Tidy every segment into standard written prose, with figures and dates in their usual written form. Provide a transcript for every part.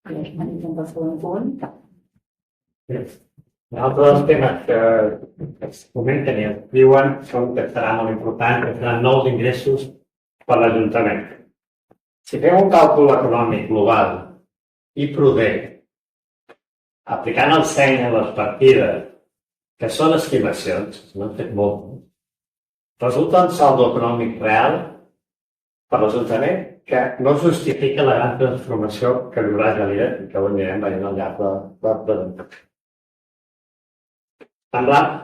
del segon punt. L'altre dels temes que es comenten i es diuen són que serà molt important, que seran nous ingressos per l'Ajuntament. Si fem un càlcul econòmic global i prudent, aplicant el seny a les partides, que són estimacions, n'han fet molt, resulta un saldo econòmic real per l'Ajuntament que no justifica la gran transformació que viurà Gelida i que ho anirem veient al llarg de la presentació.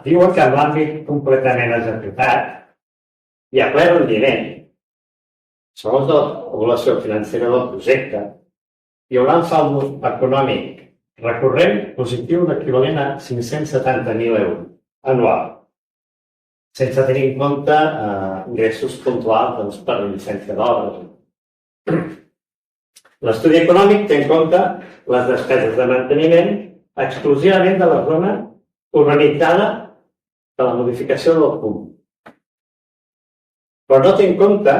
Diuen que en l'àmbit completament executat i a ple rendiment, segons l'avaluació financera del projecte, hi haurà un saldo econòmic recurrent positiu d'equivalent a 570.000 euros anual, sense tenir en compte ingressos puntuals per llicència d'obres. L'estudi econòmic té en compte les despeses de manteniment exclusivament de la zona urbanitzada de la modificació del punt. Però no té en compte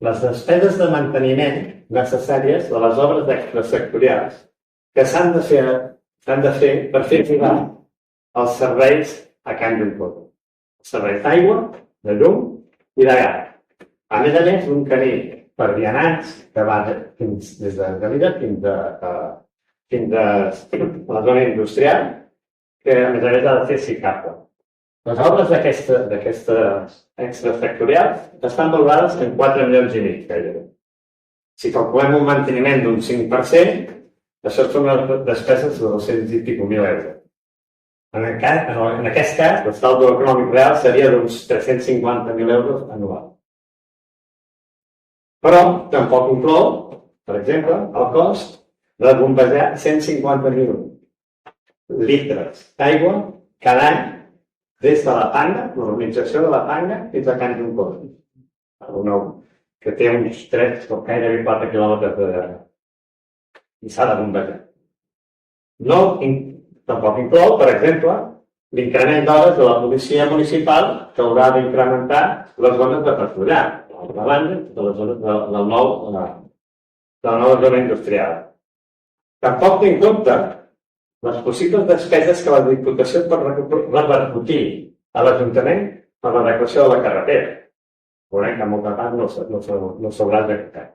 les despeses de manteniment necessàries de les obres extrasectorials que s'han de fer per fer arribar els serveis a Can Juncosa. Els serveis d'aigua, de llum i de gas. A més, un camí per vianants que va des de Gelida fins a la zona industrial, que a més ha de ser ciclable. Les obres d'aquestes extrasectorials estan valorades en 4,5 milions gairebé. Si calculem un manteniment d'un 5%, això són unes despeses de 200 i escaig mil euros. En aquest cas, el saldo econòmic real seria d'uns 350.000 euros anuals. Però tampoc inclou, per exemple, el cost de bombejar 150.000 litres d'aigua cada any des de la Panga, l'urbanització de la Panga, fins a Can Juncosa, que té uns 3 o gairebé 4 quilòmetres de llarg. I s'ha de bombejar. Tampoc inclou, per exemple, l'increment d'hores de la policia municipal que haurà d'incrementar les zones de patrullar, a la banda de les zones de la nova zona industrial. Tampoc té en compte les possibles despeses que la Diputació pot repercutir a l'Ajuntament per l'adequació de la carretera. Veurem que molta part no s'haurà executat.